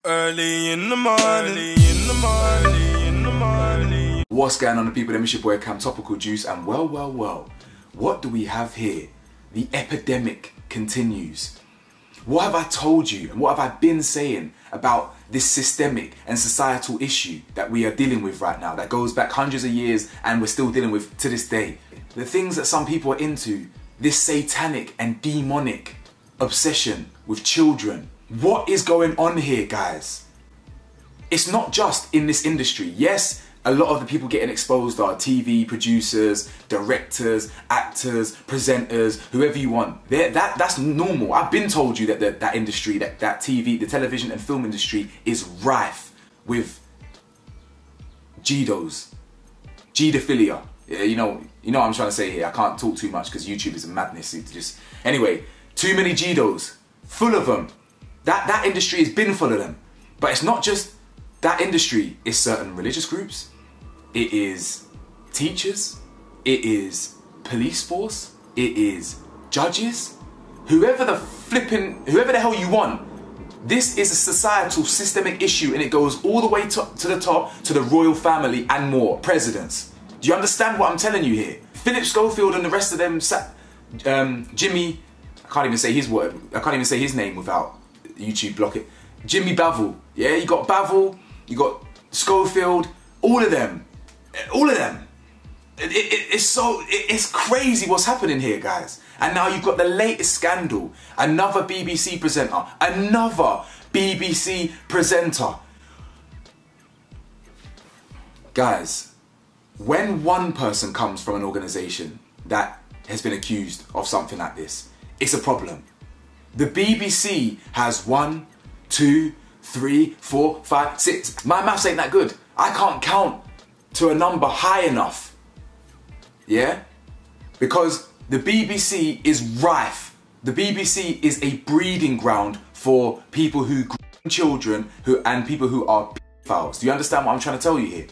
Early in the morning, What's going on, the people? It's your boy Cam Topical Juice, and well, what do we have here? The epidemic continues. What have I told you and what have I been saying about this systemic and societal issue that we are dealing with right now, that goes back hundreds of years and we're still dealing with to this day? The things that some people are into, this satanic and demonic obsession with children. What is going on here, guys? It's not just in this industry. Yes, a lot of the people getting exposed are TV producers, directors, actors, presenters, whoever you want. That's normal. I've been told you that that industry, that TV, the television and film industry is rife with GDOs, Gdophilia. You know what I'm trying to say here. I can't talk too much because YouTube is a madness. Anyway, too many GDOs, full of them. That industry has been full of them. But it's not just that industry. It's certain religious groups. It is teachers. It is police force. It is judges. Whoever the hell you want. This is a societal systemic issue, and it goes all the way to the top, to the royal family and more. Presidents. Do you understand what I'm telling you here? Philip Schofield and the rest of them, Jimmy, I can't even say his word. I can't even say his name without YouTube block it. Jimmy Bavell. Yeah, you got Bavell, you got Schofield, all of them. It's crazy what's happening here, guys. And now you've got the latest scandal. Another BBC presenter. Guys, when one person comes from an organization that has been accused of something like this, it's a problem. The BBC has 1, 2, 3, 4, 5, 6. My maths ain't that good. I can't count to a number high enough. Yeah? Because the BBC is rife. The BBC is a breeding ground for people who groom children and people who are pedophiles. Do you understand what I'm trying to tell you here?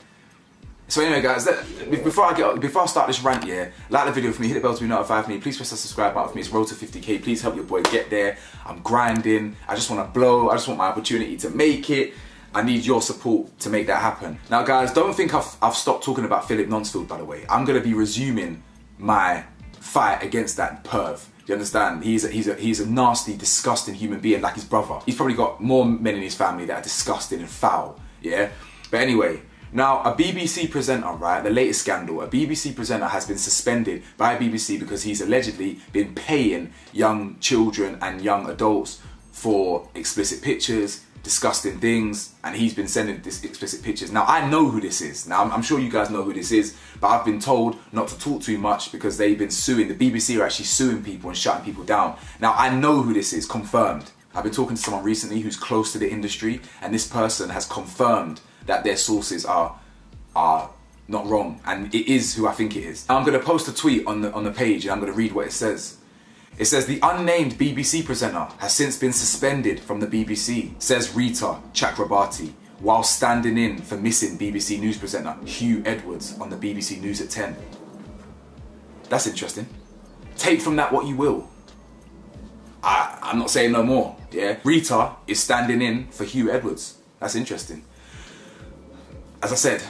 So anyway, guys, before I start this rant, yeah, like the video for me, hit the bell to be notified for me, please press the subscribe button for me. It's road to 50k. Please help your boy get there. I'm grinding. I just want to blow. I just want my opportunity to make it. I need your support to make that happen. Now, guys, don't think I've stopped talking about Philip Nonsfield, by the way. I'm going to be resuming my fight against that perv. Do you understand? He's a nasty, disgusting human being like his brother. He's probably got more men in his family that are disgusting and foul, yeah? But anyway, now, a BBC presenter, right, the latest scandal, a BBC presenter has been suspended by BBC because he's allegedly been paying young children and young adults for explicit pictures, disgusting things, and he's been sending these explicit pictures. Now, I know who this is. Now, I'm sure you guys know who this is, but I've been told not to talk too much because they've been suing. The BBC are actually suing people and shutting people down. Now, I know who this is, confirmed. I've been talking to someone recently who's close to the industry, and this person has confirmed that their sources are not wrong, and it is who I think it is. I'm going to post a tweet on the page, and I'm going to read what it says. It says, the unnamed BBC presenter has since been suspended from the BBC, says Rita Chakrabarti, while standing in for missing BBC News presenter Hugh Edwards on the BBC News at 10. That's interesting. Take from that what you will. I'm not saying no more, yeah? Rita is standing in for Hugh Edwards. That's interesting. As I said,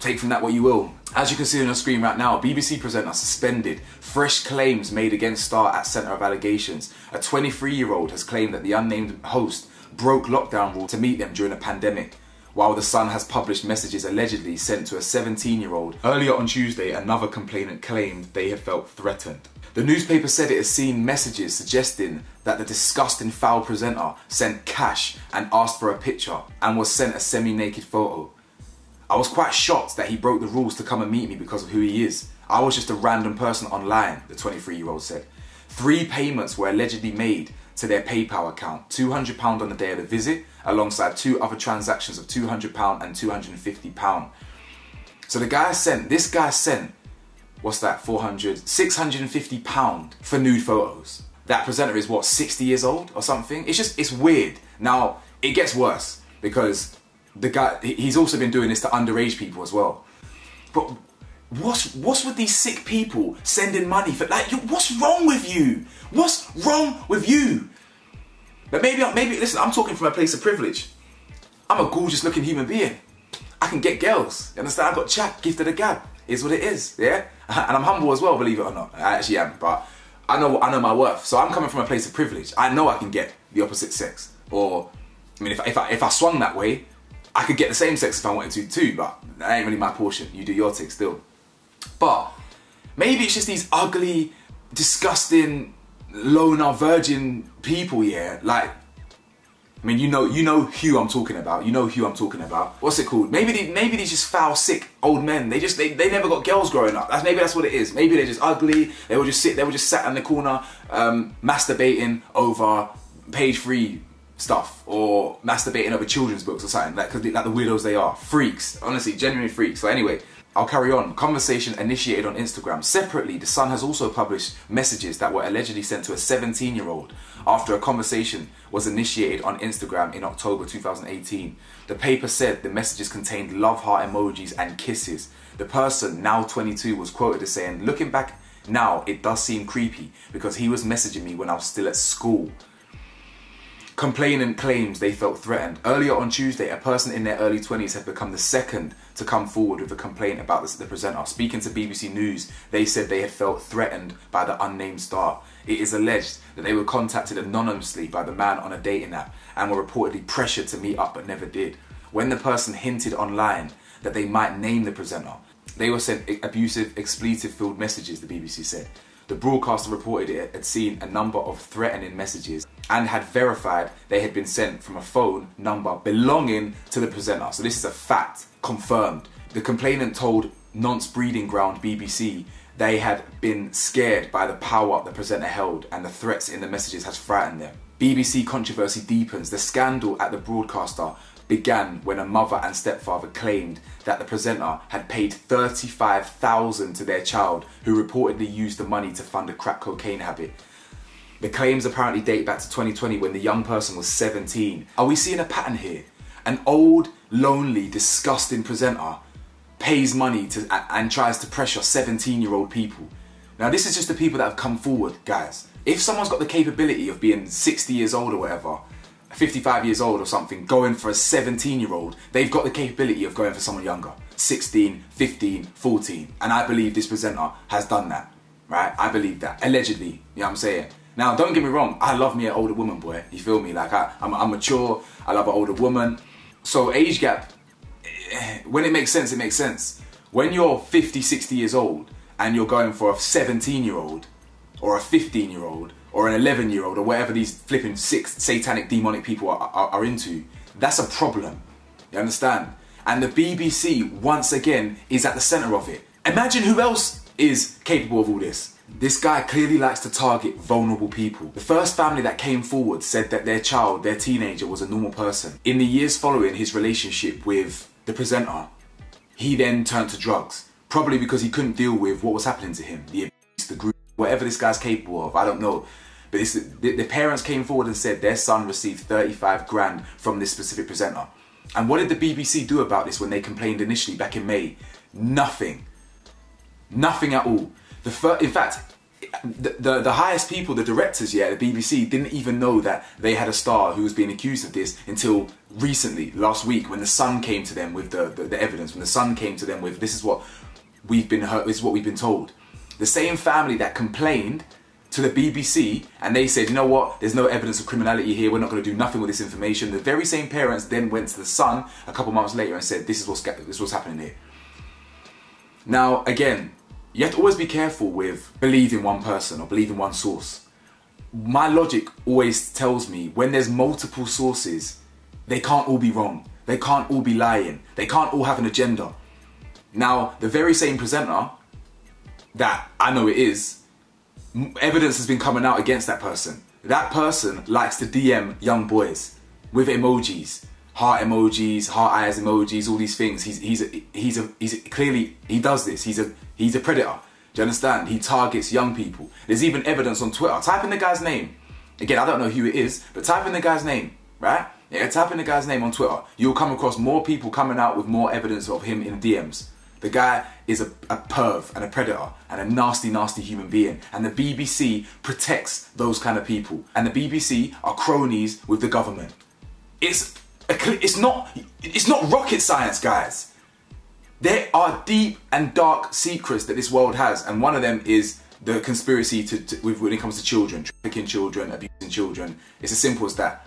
take from that what you will. As you can see on your screen right now, BBC presenter suspended. Fresh claims made against star at centre of allegations. A 23-year-old has claimed that the unnamed host broke lockdown rules to meet them during a pandemic, while The Sun has published messages allegedly sent to a 17-year-old. Earlier on Tuesday, another complainant claimed they had felt threatened. The newspaper said it has seen messages suggesting that the disgusting foul presenter sent cash and asked for a picture and was sent a semi-naked photo. I was quite shocked that he broke the rules to come and meet me because of who he is. I was just a random person online, the 23-year-old said. 3 payments were allegedly made to their PayPal account, £200 on the day of the visit, alongside 2 other transactions of £200 and £250. So this guy sent, what's that, £650 for nude photos. That presenter is what, 60 years old or something? It's weird. Now, it gets worse because the guy, he's also been doing this to underage people as well. But what's with these sick people sending money for, like, what's wrong with you? What's wrong with you? But maybe, listen, I'm talking from a place of privilege. I'm a gorgeous looking human being. I can get girls. You understand? I've got chat, gift of the gab. It's what it is, yeah? And I'm humble as well, believe it or not. I actually am, but I know my worth. So I'm coming from a place of privilege. I know I can get the opposite sex. Or, I mean, if I swung that way, I could get the same sex if I wanted to too, but that ain't really my portion. You do your thing still. But maybe it's just these ugly, disgusting, loner, virgin people, yeah? Like, I mean, you know who I'm talking about. You know who I'm talking about. What's it called? Maybe these just foul, sick old men. They never got girls growing up. Maybe that's what it is. Maybe they're just ugly. They were just sat in the corner, masturbating over page 3 stuff, or masturbating over children's books or something. Like the weirdos they are. Freaks. Honestly, genuine freaks. So anyway, I'll carry on. Conversation initiated on Instagram. Separately, The Sun has also published messages that were allegedly sent to a 17-year-old after a conversation was initiated on Instagram in October 2018. The paper said the messages contained love heart emojis and kisses. The person, now 22, was quoted as saying, "Looking back now, it does seem creepy because he was messaging me when I was still at school." Complainant claims they felt threatened. Earlier on Tuesday, a person in their early 20s had become the second to come forward with a complaint about the presenter. Speaking to BBC News, they said they had felt threatened by the unnamed star. It is alleged that they were contacted anonymously by the man on a dating app and were reportedly pressured to meet up but never did. When the person hinted online that they might name the presenter, they were sent abusive, expletive-filled messages, the BBC said. The broadcaster reported it had seen a number of threatening messages and had verified they had been sent from a phone number belonging to the presenter. So this is a fact, confirmed. The complainant told Nonce Breeding Ground BBC they had been scared by the power the presenter held and the threats in the messages has frightened them. BBC controversy deepens. The scandal at the broadcaster began when a mother and stepfather claimed that the presenter had paid $35,000 to their child, who reportedly used the money to fund a crack cocaine habit. The claims apparently date back to 2020 when the young person was 17. Are we seeing a pattern here? An old, lonely, disgusting presenter pays money to and tries to pressure 17-year-old people. Now this is just the people that have come forward, guys. If someone's got the capability of being 60 years old or whatever, 55 years old or something, going for a 17-year-old, they've got the capability of going for someone younger. 16, 15, 14. And I believe this presenter has done that, right? I believe that, allegedly, you know what I'm saying? Now, don't get me wrong, I love me an older woman, boy. You feel me? Like, I'm mature, I love an older woman. So age gap, when it makes sense, it makes sense. When you're 50, 60 years old and you're going for a 17-year-old or a 15-year-old or an 11-year-old or whatever these flipping sick satanic demonic people are into, that's a problem. You understand? And the BBC, once again, is at the centre of it. Imagine who else is capable of all this. This guy clearly likes to target vulnerable people. The first family that came forward said that their child, their teenager, was a normal person. In the years following his relationship with the presenter, he then turned to drugs. Probably because he couldn't deal with what was happening to him. The abuse, the group, whatever this guy's capable of, I don't know. But the parents came forward and said their son received 35 grand from this specific presenter. And what did the BBC do about this when they complained initially back in May? Nothing. Nothing at all. In fact, the highest people, the directors, yeah, the BBC, didn't even know that they had a star who was being accused of this until recently, last week, when the Sun came to them with the evidence, when the Sun came to them with, this is what we've been heard, this is what we've been told. The same family that complained to the BBC and they said, you know what, there's no evidence of criminality here, we're not going to do nothing with this information. The very same parents then went to the Sun a couple months later and said, this is what's happening here. Now, again, you have to always be careful with believing one person or believing one source. My logic always tells me when there's multiple sources, they can't all be wrong. They can't all be lying. They can't all have an agenda. Now, the very same presenter that I know it is, evidence has been coming out against that person. That person likes to DM young boys with emojis, heart emojis, heart eyes emojis, all these things. He's clearly, he does this. He's a predator. Do you understand? He targets young people. There's even evidence on Twitter. Type in the guy's name. Again, I don't know who it is, but type in the guy's name, right? Yeah, type in the guy's name on Twitter. You'll come across more people coming out with more evidence of him in DMs. The guy is a perv and a predator and a nasty, nasty human being. And the BBC protects those kind of people. And the BBC are cronies with the government. It's It's not rocket science, guys. There are deep and dark secrets that this world has, and one of them is the conspiracy when it comes to children, trafficking children, abusing children. It's as simple as that.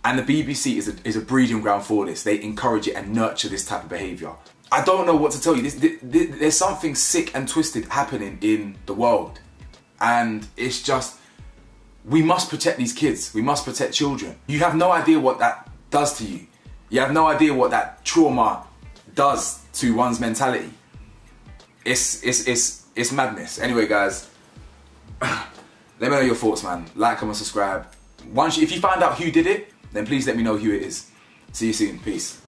And the BBC is a breeding ground for this. They encourage it and nurture this type of behaviour. I don't know what to tell you. There's something sick and twisted happening in the world. And it's just, we must protect these kids. We must protect children. You have no idea what that does to you. You have no idea what that trauma does to one's mentality. It's madness. Anyway, guys, let me know your thoughts, man. Like, comment, subscribe. If you find out who did it, then please let me know who it is. See you soon. Peace.